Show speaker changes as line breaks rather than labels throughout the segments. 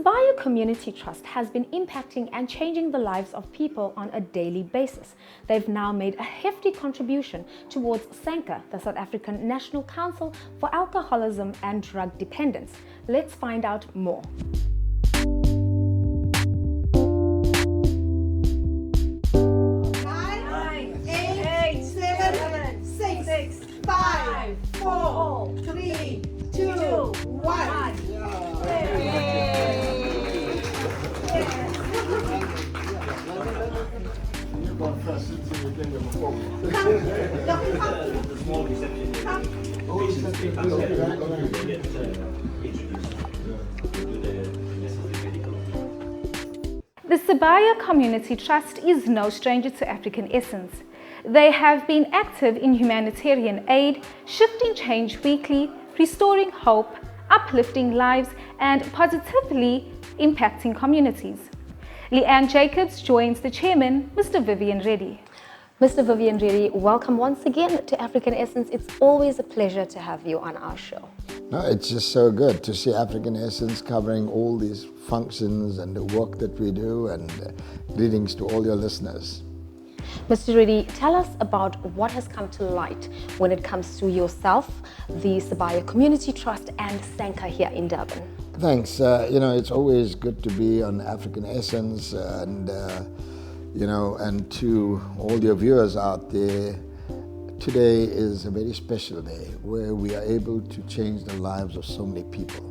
Sabaya Community Trust has been impacting and changing the lives of people on a daily basis. They've now made a hefty contribution towards SANCA, the South African National Council for Alcoholism and Drug Dependence. Let's find out more.
5, 4, 3, 2, 1.
The Sabaya Community Trust is no stranger to African Essence. They have been active in humanitarian aid, shifting change weekly, restoring hope, uplifting lives, and positively impacting communities. Leanne Jacobs joins the chairman, Mr. Vivian Reddy. Mr. Vivian Reddy, welcome once again to African Essence. It's always a pleasure to have you on our show.
No, it's just so good to see African Essence covering all these functions and the work that we do, and greetings to all your listeners.
Mr. Reddy, tell us about what has come to light when it comes to yourself, the Sabaya Community Trust, and SANCA here in Durban.
Thanks. It's always good to be on African Essence, and and to all your viewers out there. Today is a very special day where we are able to change the lives of so many people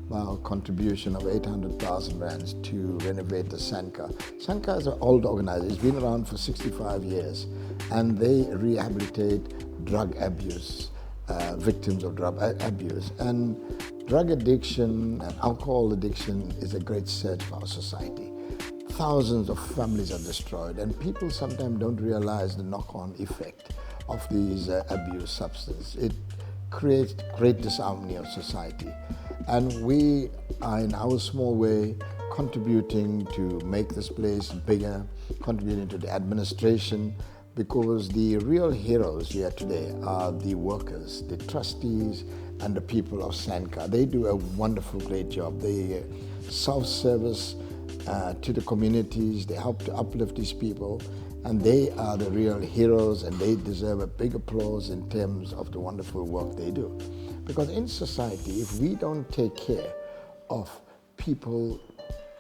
by our contribution of 800,000 rands to renovate the SANCA. SANCA is an old organization. It's been around for 65 years, and they rehabilitate drug abuse, victims of drug abuse. And drug addiction and alcohol addiction is a great surge for our society. Thousands of families are destroyed, and people sometimes don't realize the knock-on effect of these abuse substances. It creates great disharmony of society. And we are, in our small way, contributing to make this place bigger, contributing to the administration, because the real heroes here today are the workers, the trustees, and the people of SANCA. They do a wonderful, great job. They self-service to the communities. They help to uplift these people, and they are the real heroes, and they deserve a big applause in terms of the wonderful work they do. Because in society, if we don't take care of people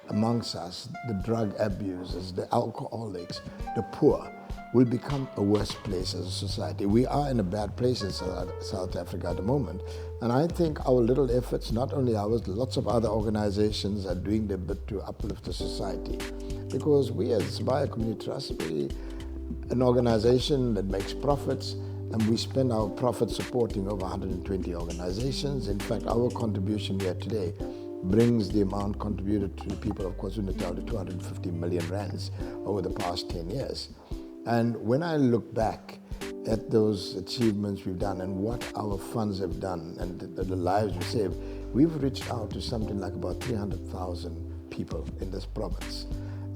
amongst us, the drug abusers, the alcoholics, the poor, will become a worse place as a society. We are in a bad place in South Africa at the moment. And I think our little efforts, not only ours, lots of other organizations are doing their bit to uplift the society. Because we as Sabaya Community Trust, we're an organization that makes profits, and we spend our profits supporting over 120 organizations. In fact, our contribution here today brings the amount contributed to the people of KwaZulu-Natal to 250 million rands over the past 10 years. And when I look back at those achievements we've done and what our funds have done and the lives we saved, we've reached out to something like about 300,000 people in this province.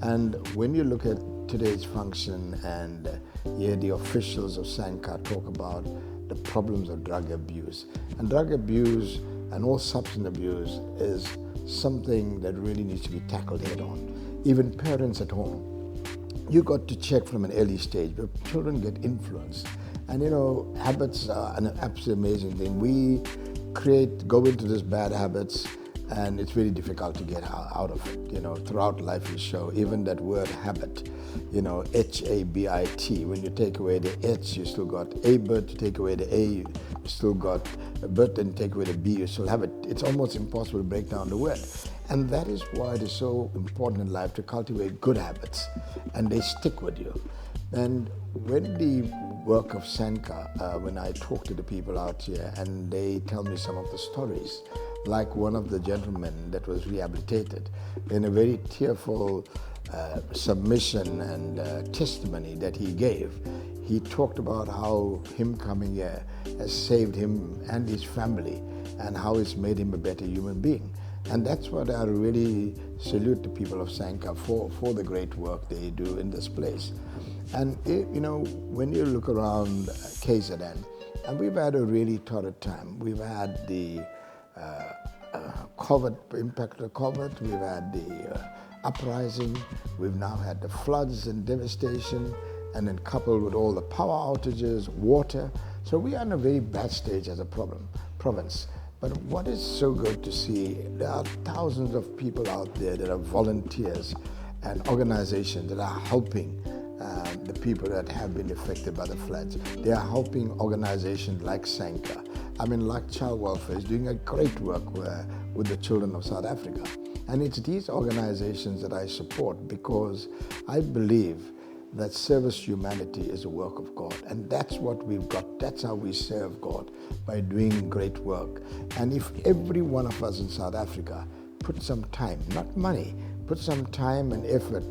And when you look at today's function and hear the officials of SANCA talk about the problems of drug abuse, and drug abuse and all substance abuse is something that really needs to be tackled head on. Even parents at home, you got to check from an early stage, but children get influenced. And habits are an absolutely amazing thing. We go into these bad habits, and it's really difficult to get out of it. Throughout life you show, even that word habit, H-A-B-I-T, when you take away the H, you still got a bit. To take away the A, you still got a bit, and take away the B, you still have it. It's almost impossible to break down the word. And that is why it is so important in life to cultivate good habits, and they stick with you. And when the work of SANCA, when I talk to the people out here and they tell me some of the stories, like one of the gentlemen that was rehabilitated, in a very tearful submission and testimony that he gave, he talked about how him coming here has saved him and his family, and how it's made him a better human being. And that's what I really salute the people of SANCA for the great work they do in this place. And when you look around KZN, and we've had a really torrid time. We've had the COVID, impact of COVID, we've had the uprising, we've now had the floods and devastation, and then coupled with all the power outages, water. So we are in a very bad stage as a province. But what is so good to see, there are thousands of people out there that are volunteers and organizations that are helping the people that have been affected by the floods. They are helping organizations like SANCA. I mean, like Child Welfare is doing a great work with the children of South Africa. And it's these organizations that I support because I believe that service to humanity is a work of God. And that's what we've got. That's how we serve God, by doing great work. And if every one of us in South Africa put some time, not money, put some time and effort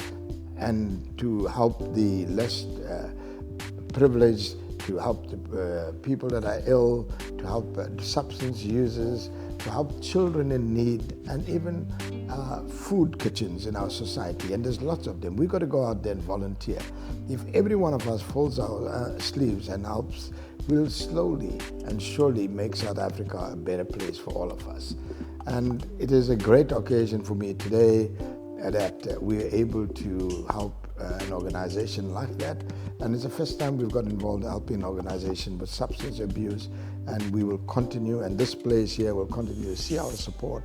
and to help the less privileged, to help the people that are ill, to help substance users, to help children in need, and even food kitchens in our society. And there's lots of them. We've got to go out there and volunteer. If every one of us folds our sleeves and helps, we'll slowly and surely make South Africa a better place for all of us. And it is a great occasion for me today that we're able to help an organization like that. And it's the first time we've got involved helping an organization with substance abuse, and we will continue, and this place here will continue to see our support,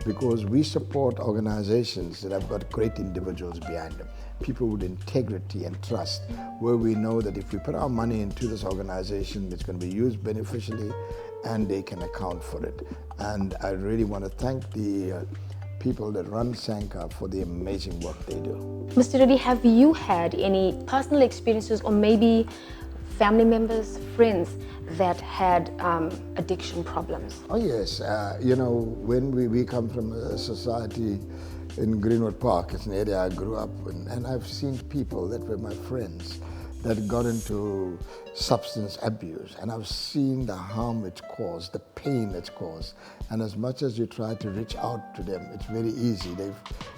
because we support organizations that have got great individuals behind them, people with integrity and trust, where we know that if we put our money into this organization, it's going to be used beneficially and they can account for it. And I really want to thank the people that run SANCA for the amazing work they do.
Mr. Reddy, have you had any personal experiences or maybe family members, friends that had addiction problems?
Oh yes, you know, when we come from a society in Greenwood Park, it's an area I grew up in, and I've seen people that were my friends that got into substance abuse, and I've seen the harm it's caused, the pain it's caused. And as much as you try to reach out to them, it's very easy.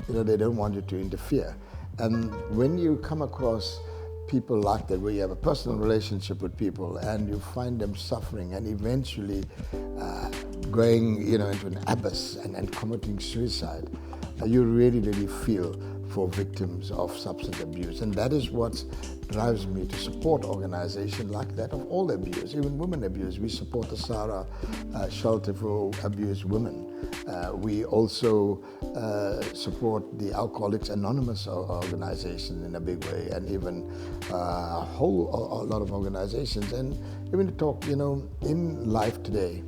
They don't want you to interfere. And when you come across people like that, where you have a personal relationship with people and you find them suffering and eventually going into an abyss and committing suicide, you really, really feel for victims of substance abuse. And that is what drives me to support organizations like that of all abuse, even women abuse. We support the SARA shelter for abused women. We also support the Alcoholics Anonymous organization in a big way, and even a lot of organizations. And even to talk, in life today,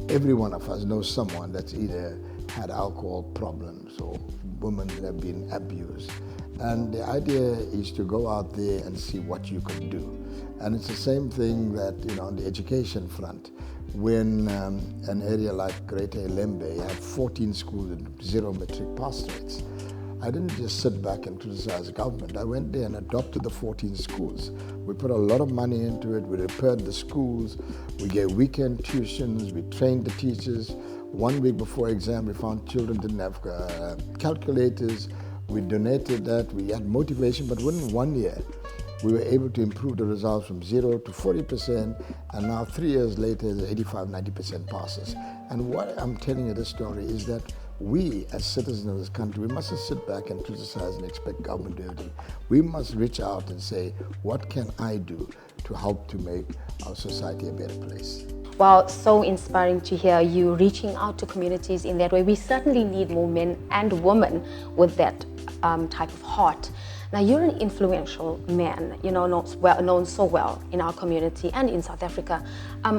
every one of us knows someone that's either had alcohol problems or women that have been abused. And the idea is to go out there and see what you can do. And it's the same thing that, on the education front, when an area like Greater Elembe had 14 schools and 0 matric pass rates, I didn't just sit back and criticize the government. I went there and adopted the 14 schools. We put a lot of money into it. We repaired the schools. We gave weekend tuitions. We trained the teachers. 1 week before exam, we found children didn't have calculators. We donated that. We had motivation, but within 1 year, we were able to improve the results from 0 to 40%, and now 3 years later, there's 85, 90% passes. And what I'm telling you this story is that we, as citizens of this country, we mustn't sit back and criticize and expect government to do everything. We must reach out and say, what can I do to help to make our society a better place?
Well, so inspiring to hear you reaching out to communities in that way. We certainly need more men and women with that type of heart. Now, you're an influential man, known so well in our community and in South Africa.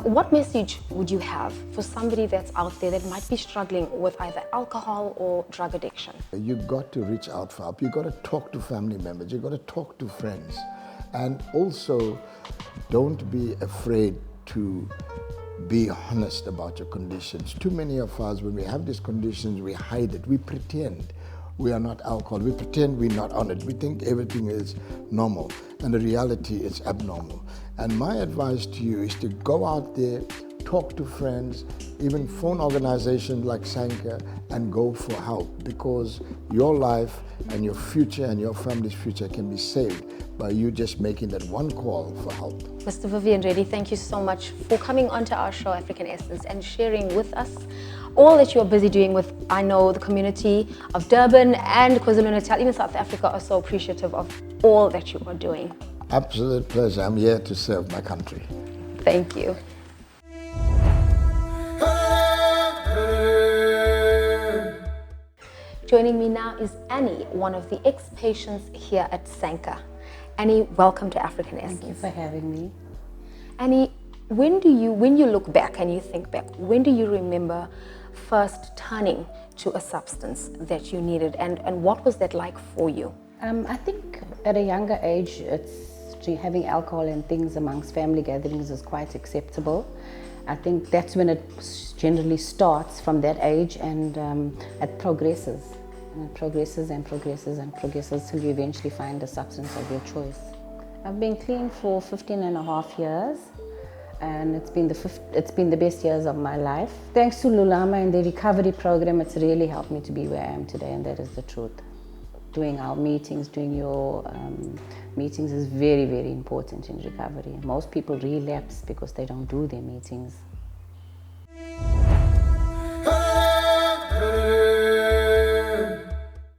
What message would you have for somebody that's out there that might be struggling with either alcohol or drug addiction?
You've got to reach out for help. You've got to talk to family members. You've got to talk to friends. And also, don't be afraid to be honest about your conditions. Too many of us, when we have these conditions, we hide it. We pretend we are not alcohol. We pretend we're not on it. We think everything is normal, and the reality is abnormal. And my advice to you is to go out there, talk to friends, even phone organizations like SANCA, and go for help, because your life and your future and your family's future can be saved by you just making that one call for help.
Mr. Vivian Reddy, thank you so much for coming onto our show, African Essence, and sharing with us all that you're busy doing with, I know, the community of Durban and KwaZulu-Natal, even South Africa, are so appreciative of all that you are doing.
Absolute pleasure. I'm here to serve my country.
Thank you. Joining me now is Annie, one of the ex-patients here at SANCA. Annie, welcome to African Essence.
Thank you for having me.
Annie, when you look back and you think back, when do you remember first turning to a substance that you needed, and what was that like for you?
I think at a younger age, having alcohol and things amongst family gatherings is quite acceptable. I think that's when it generally starts from that age, and it progresses. And it progresses and progresses and progresses till you eventually find a substance of your choice. I've been clean for 15 and a half years, and it's been the best years of my life. Thanks to Lulama and the recovery program, it's really helped me to be where I am today, and that is the truth. Doing our meetings, doing your meetings is very, very important in recovery. Most people relapse because they don't do their meetings.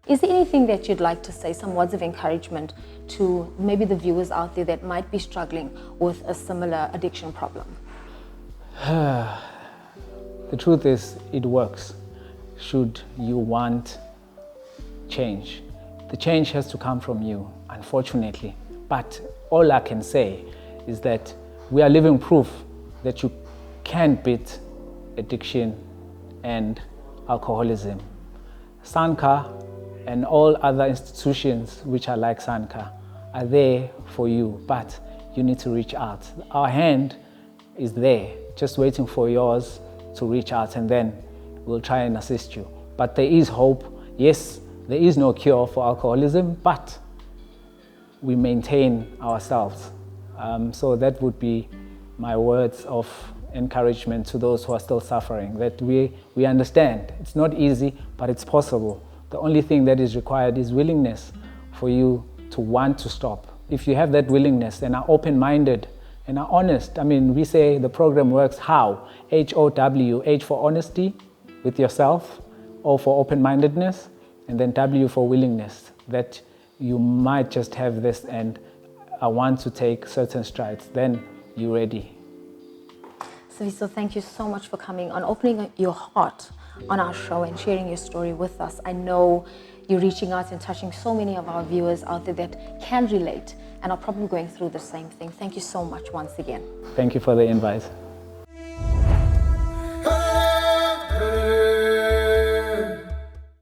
Is there anything that you'd like to say, some words of encouragement to maybe the viewers out there that might be struggling with a similar addiction problem?
The truth is, it works. Should you want change, the change has to come from you, unfortunately. But all I can say is that we are living proof that you can beat addiction and alcoholism. SANCA and all other institutions which are like SANCA are there for you, but you need to reach out. Our hand is there, just waiting for yours to reach out, and then we'll try and assist you. But there is hope. Yes, there is no cure for alcoholism, but we maintain ourselves. So that would be my words of encouragement to those who are still suffering, that we understand. It's not easy, but it's possible. The only thing that is required is willingness for you to want to stop. If you have that willingness and are open-minded and are honest, I mean, we say the program works how? H-O-W, H for honesty with yourself, O for open-mindedness, and then W for willingness, that you might just have this and I want to take certain strides, then you're ready.
Sifiso, thank you so much for coming on, opening your heart on our show and sharing your story with us. I know you're reaching out and touching so many of our viewers out there that can relate and are probably going through the same thing. Thank you so much once again.
Thank you for the invite.